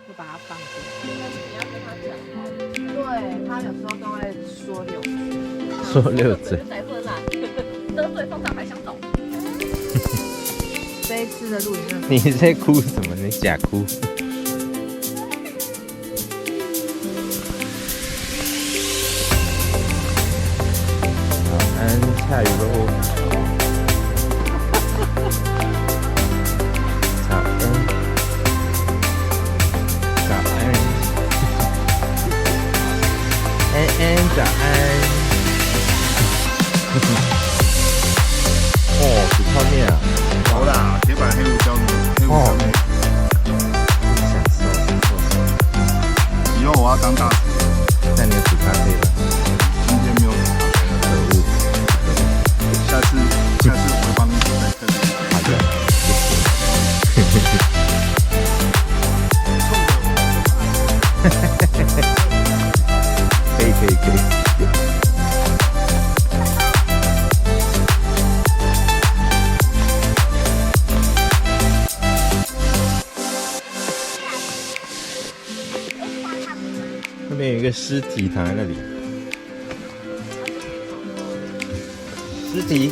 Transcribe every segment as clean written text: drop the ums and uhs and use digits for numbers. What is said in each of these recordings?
就把它放进去。但是你要跟他讲好。对他有时候都会说溜嘴，说溜嘴。再混啦，得罪方丈还想走。这一次的露营真的你在哭什么？你假哭？早安，下雨喽！早安，早安，安安早安。哦，煮泡面啊！好啦，铁板黑胡椒面，黑胡椒面。享受。以后我要当大厨。那你有煮咖啡吗？今天没有煮咖啡。可恶！下次我会帮你再特别。好的，谢谢。可以可以可以。那边有一个尸体躺在那里，尸体，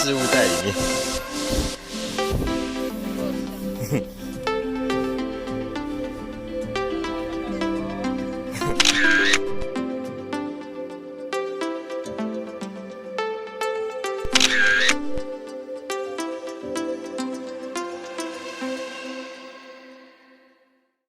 事物在里面。